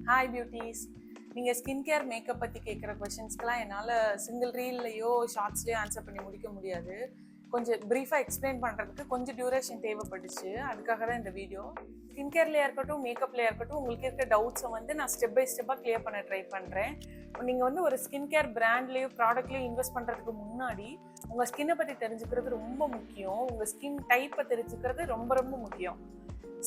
Hi beauties. நீங்கள் skin care makeup பற்றி கேட்குற கொஷின்ஸ்க்கெலாம் என்னால் சிங்கிள் ரீல்லையோ ஷார்ட்ஸ்லையோ ஆன்சர் பண்ணி முடிக்க முடியாது. கொஞ்சம் ப்ரீஃபாக எக்ஸ்பிளைன் பண்ணுறதுக்கு கொஞ்சம் டியூரேஷன் தேவைப்பட்டுச்சு. அதுக்காக தான் இந்த வீடியோ. ஸ்கின் கேர்லேயே இருக்கட்டும், மேக்கப்லேயே இருக்கட்டும், உங்களுக்கு இருக்க டவுட்ஸை வந்து நான் ஸ்டெப் பை ஸ்டெப்பாக கிளியர் பண்ண ட்ரை பண்ணுறேன். நீங்கள் வந்து ஒரு ஸ்கின் கேர் பிராண்ட்லேயோ ப்ராடக்ட்லேயோ இன்வெஸ்ட் பண்ணுறதுக்கு முன்னாடி உங்கள் ஸ்கின்னை பற்றி தெரிஞ்சுக்கிறது ரொம்ப முக்கியம். உங்கள் ஸ்கின் டைப்பை தெரிஞ்சுக்கிறது ரொம்ப ரொம்ப முக்கியம்.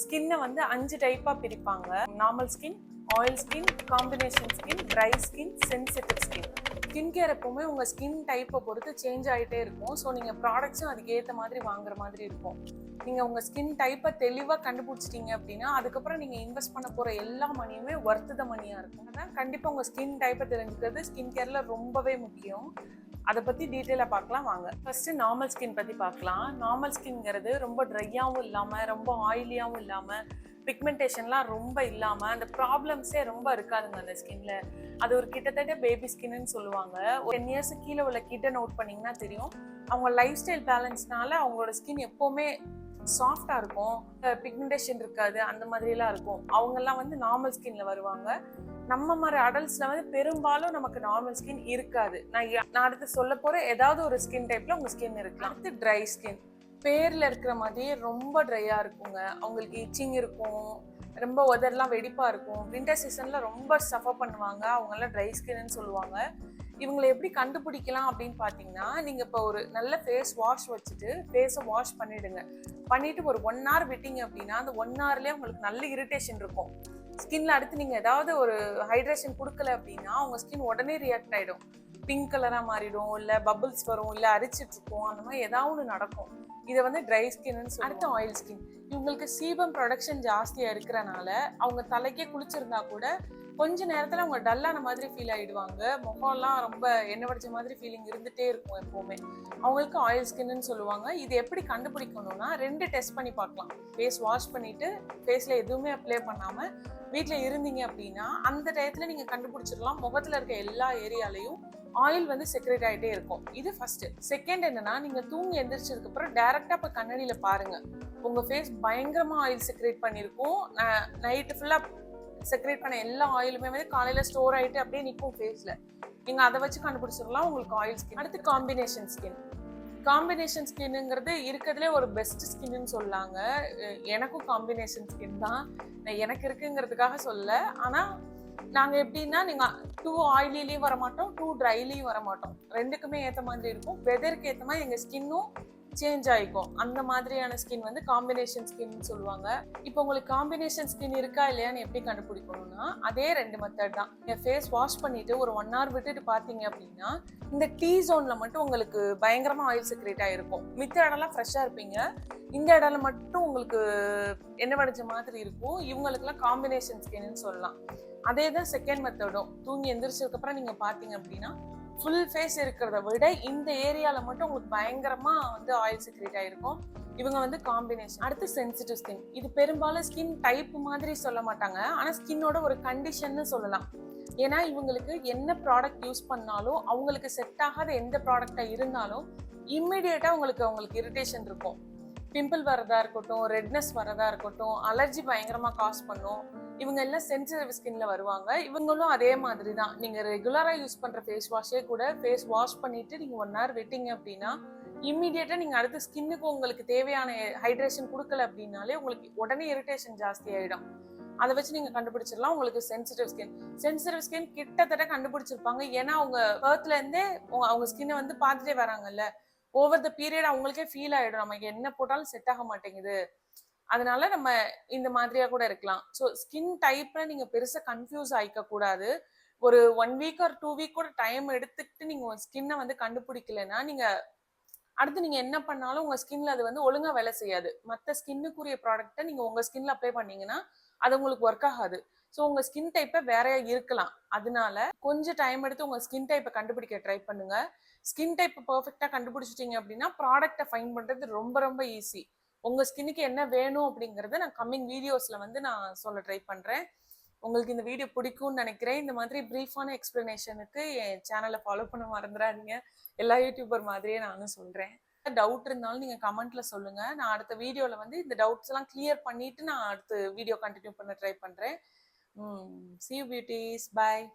ஸ்கின்னை வந்து 5 டைப்பாக பிரிப்பாங்க. Normal skin, oil skin, combination skin, dry skin, sensitive skin. Skin care எப்பவுமே உங்கள் ஸ்கின் டைப்பை பொறுத்து சேஞ்ச் ஆகிட்டே இருக்கும். ஸோ நீங்கள் ப்ராடக்ட்ஸும் அதுக்கு ஏற்ற மாதிரி வாங்குற மாதிரி இருக்கும். நீங்கள் உங்கள் ஸ்கின் டைப்பை தெளிவாக கண்டுபிடிச்சிட்டிங்க அப்படின்னா அதுக்கப்புறம் நீங்கள் இன்வெஸ்ட் பண்ண போகிற எல்லா மணியுமே ஒர்த்து த மணியாக இருக்கும். அதான் கண்டிப்பாக உங்கள் ஸ்கின் டைப்பை தெரிஞ்சுக்கிறது ஸ்கின் கேரில் ரொம்பவே முக்கியம். அதை பற்றி டீட்டெயிலாக பார்க்கலாம் வாங்க. ஃபர்ஸ்ட் நார்மல் ஸ்கின் பற்றி பார்க்கலாம். நார்மல் ஸ்கின்ங்கிறது ரொம்ப ட்ரையாகவும் இல்லாமல், ரொம்ப ஆயிலியாகவும் இல்லாமல், பிக்மெண்டேஷன்லாம் ரொம்ப இல்லாமல், அந்த ப்ராப்ளம்ஸே ரொம்ப இருக்காதுங்க அந்த ஸ்கின்ல. அது ஒரு கிட்டத்தட்ட பேபி ஸ்கின்னு சொல்லுவாங்க. ஒரு 10 இயர்ஸ் கீழே உள்ள கிட்ட நோட் பண்ணிங்கன்னா தெரியும், அவங்க லைஃப் ஸ்டைல் பேலன்ஸ்னால அவங்களோட ஸ்கின் எப்போவுமே சாஃப்டாக இருக்கும், பிக்மெண்டேஷன் இருக்காது, அந்த மாதிரிலாம் இருக்கும். அவங்கெல்லாம் வந்து நார்மல் ஸ்கின்ல வருவாங்க. நம்ம மாதிரி அடல்ட்ஸ்ல வந்து பெரும்பாலும் நமக்கு நார்மல் ஸ்கின் இருக்காது. நான் அடுத்து சொல்ல போற ஏதாவது ஒரு ஸ்கின் டைப்ல உங்க ஸ்கின் இருக்கு. அடுத்து ட்ரை ஸ்கின். பேர்ல இருக்கிற மாதிரியே ரொம்ப ட்ரையா இருக்குங்க. அவங்களுக்கு இச்சிங் இருக்கும், ரொம்ப உதர்லாம் வெடிப்பா இருக்கும். வின்டர் சீசன்ல ரொம்ப சஃபர் பண்ணுவாங்க. அவங்கெல்லாம் ட்ரை ஸ்கின்னு சொல்லுவாங்க. இவங்களை எப்படி கண்டுபிடிக்கலாம் அப்படின்னு பார்த்தீங்கன்னா, நீங்கள் இப்போ ஒரு நல்ல ஃபேஸ் வாஷ் வச்சுட்டு ஃபேஸை வாஷ் பண்ணிவிடுங்க. பண்ணிவிட்டு ஒரு 1 hour விட்டீங்க அப்படின்னா அந்த 1 hourலேயே உங்களுக்கு நல்ல இரிட்டேஷன் இருக்கும் ஸ்கின்ல. அடுத்து நீங்கள் ஏதாவது ஒரு ஹைட்ரேஷன் கொடுக்கல அப்படின்னா உங்கள் ஸ்கின் உடனே ரியாக்ட் ஆகிடும். பிங்க் கலராக மாறிடும், இல்லை பபிள்ஸ் வரும், இல்லை அரிச்சிட்டு இருக்கும், அந்த மாதிரி ஏதாவது ஒன்று நடக்கும். இதை வந்து ட்ரை ஸ்கின்னு சொல்லுவாங்க. அடுத்து ஆயில் ஸ்கின். இவங்களுக்கு சீபம் ப்ரொடக்ஷன் ஜாஸ்தியாக இருக்கிறனால அவங்க தலைக்கே குளிச்சிருந்தா கூட கொஞ்ச நேரத்தில் அவங்க டல்லான மாதிரி ஃபீல் ஆகிடுவாங்க. முகம்லாம் ரொம்ப எண்ணெய் வடிச்ச மாதிரி ஃபீலிங் இருந்துகிட்டே இருக்கும் எப்போவுமே. அவங்களுக்கு ஆயில் ஸ்கின்னு சொல்லுவாங்க. இது எப்படி கண்டுபிடிக்கணும்னா 2 டெஸ்ட் பண்ணி பார்க்கலாம். ஃபேஸ் வாஷ் பண்ணிவிட்டு ஃபேஸில் எதுவுமே அப்ளை பண்ணாமல் வீட்டில் இருந்தீங்க அப்படின்னா அந்த டயத்தில் நீங்கள் கண்டுபிடிச்சிடலாம். முகத்தில் இருக்க எல்லா ஏரியாலையும் ஆயில் வந்து செக்ரேட் ஆகிட்டே இருக்கும். இது ஃபர்ஸ்ட். செகண்ட் என்னன்னா, நீங்க தூங்கி எந்திரிச்சதுக்கு அப்புறம் டைரக்டா இப்போ கண்ணாடியில பாருங்க. உங்க ஃபேஸ் பயங்கரமா ஆயில் செக்ரேட் பண்ணிருக்கும். நைட்டு ஃபுல்லா செக்ரேட் பண்ண எல்லா ஆயிலுமே வந்து காலையில ஸ்டோர் ஆகிட்டு அப்படியே நிற்கும் ஃபேஸ்ல. நீங்க அதை வச்சு கண்டுபிடிச்சிடலாம் உங்களுக்கு ஆயில் ஸ்கின். அடுத்து காம்பினேஷன் ஸ்கின். காம்பினேஷன் ஸ்கின்னுங்கிறது இருக்கிறதுலே ஒரு பெஸ்ட் ஸ்கின்னு சொல்லாங்க. எனக்கும் காம்பினேஷன் ஸ்கின் தான். எனக்கு இருக்குங்கிறதுக்காக சொல்ல. ஆனால் நாங்கள் எப்படின்னா, நீங்கள் 2 ஆயிலிலையும் வர மாட்டோம், 2 ட்ரைலையும் வர மாட்டோம். 2க்குமே ஏற்ற மாதிரி இருக்கும். வெதருக்கு ஏற்ற மாதிரி எங்கள் ஸ்கின்னும் சேஞ்ச் ஆகிக்கும். அந்த மாதிரியான ஸ்கின் வந்து காம்பினேஷன் ஸ்கின்னு சொல்லுவாங்க. இப்போ உங்களுக்கு காம்பினேஷன் ஸ்கின் இருக்கா இல்லையான்னு எப்படி கண்டுபிடிக்கணும்னா அதே 2 மெத்தட் தான். நீங்கள் ஃபேஸ் வாஷ் பண்ணிட்டு ஒரு 1 hour விட்டுட்டு பார்த்தீங்க அப்படின்னா இந்த டீ ஜோனில் மட்டும் உங்களுக்கு பயங்கரமாக ஆயில் செக்ரேட் ஆகிருக்கும். மித்த இடம்லாம் ஃப்ரெஷ்ஷாக இருப்பீங்க, இந்த இடம்ல மட்டும் உங்களுக்கு எண்ணெய் வடிச்ச மாதிரி இருக்கும். இவங்களுக்குலாம் காம்பினேஷன் ஸ்கின்னு சொல்லலாம். அதே தான் செகண்ட் மெத்தடும். தூங்கி எந்திரிச்சதுக்கப்புறம் நீங்கள் பார்த்தீங்க அப்படின்னா ஃபுல் ஃபேஸ் இருக்கிறத விட இந்த ஏரியாவில் மட்டும் உங்களுக்கு பயங்கரமாக வந்து ஆயில் செக்ரேட் ஆகிருக்கும். இவங்க வந்து காம்பினேஷன். அடுத்து சென்சிட்டிவ் ஸ்கின். இது பெரும்பாலும் ஸ்கின் டைப் மாதிரி சொல்ல மாட்டாங்க, ஆனால் ஸ்கின்னோட ஒரு கண்டிஷன்னு சொல்லலாம். ஏன்னா இவங்களுக்கு என்ன ப்ராடக்ட் யூஸ் பண்ணாலும் அவங்களுக்கு செட் ஆகாத எந்த ப்ராடக்டாக இருந்தாலும் இம்மிடியேட்டாக அவங்களுக்கு இரிட்டேஷன் இருக்கும். பிம்பிள் வரதா இருக்கட்டும், ரெட்னஸ் வரதா இருக்கட்டும், அலர்ஜி பயங்கரமாக காஸ் பண்ணும். இவங்க எல்லாம் சென்சிட்டிவ் ஸ்கின்ல வருவாங்க. இவங்களும் அதே மாதிரி தான். நீங்க ரெகுலரா யூஸ் பண்ற ஃபேஸ் வாஷே கூட ஃபேஸ் வாஷ் பண்ணிட்டு நீங்க 1 hour விட்டீங்க அப்படின்னா இம்மிடியேட்டா நீங்க அடுத்த ஸ்கின்னுக்கு உங்களுக்கு தேவையான ஹைட்ரேஷன் கொடுக்கல அப்படின்னாலே உங்களுக்கு உடனே இரிட்டேஷன் ஜாஸ்தி ஆயிடும். அதை வச்சு நீங்க கண்டுபிடிச்சிடலாம் உங்களுக்கு சென்சிட்டிவ் ஸ்கின். சென்சிட்டிவ் ஸ்கின் கிட்டத்தட்ட கண்டுபிடிச்சிருப்பாங்க. ஏன்னா அவங்க பர்த்ல இருந்தே அவங்க ஸ்கின்னை வந்து பார்த்துட்டே வராங்கல்ல. ஓவர் த பீரியட் அவங்களுக்கே ஃபீல் ஆயிடும், நமக்கு என்ன போட்டாலும் செட் ஆக மாட்டேங்குது, அதனால நம்ம இந்த மாதிரியா கூட இருக்கலாம். ஸோ ஸ்கின் டைப்ல நீங்க பெருசா கன்ஃபியூஸ் ஆயிக்க கூடாது. ஒரு 1 week or 2 week கூட டைம் எடுத்துக்கிட்டு நீங்க உங்க ஸ்கின்னை வந்து கண்டுபிடிக்கலன்னா நீங்க அடுத்து நீங்க என்ன பண்ணாலும் உங்க ஸ்கின்ல அது வந்து ஒழுங்கா வேலை செய்யாது. மற்ற ஸ்கின்னுக்குரிய ப்ராடக்ட்டை நீங்க உங்க ஸ்கின்ல அப்ளை பண்ணீங்கன்னா அது உங்களுக்கு ஒர்க் ஆகாது. ஸோ உங்க ஸ்கின் டைப்பை வேறையா இருக்கலாம். அதனால கொஞ்சம் டைம் எடுத்து உங்க ஸ்கின் டைப்பை கண்டுபிடிக்க ட்ரை பண்ணுங்க. ஸ்கின் டைப் பர்ஃபெக்டா கண்டுபிடிச்சிட்டீங்க அப்படின்னா ப்ராடக்ட்டை ஃபைண்ட் பண்றது ரொம்ப ரொம்ப ஈஸி. உங்க ஸ்கின்னுக்கு என்ன வேணும் அப்படிங்கறத நான் கம்மிங் வீடியோஸ்ல வந்து நான் சொல்ல ட்ரை பண்றேன். உங்களுக்கு இந்த வீடியோ பிடிக்கும்னு நினைக்கிறேன். இந்த மாதிரி பிரீஃபான எக்ஸ்பிளனேஷனுக்கு என் சேனலை ஃபாலோ பண்ண மறந்துடாதீங்க. எல்லா யூடியூபர் மாதிரியே நானும் சொல்றேன். டவுட் இருந்தாலும் நீங்க கமெண்ட்ல சொல்லுங்க. நான் அடுத்த வீடியோல வந்து இந்த டவுட்ஸ் எல்லாம் கிளியர் பண்ணிட்டு நான் அடுத்த வீடியோ கண்டினியூ பண்ண ட்ரை பண்றேன். See you beauties. Bye.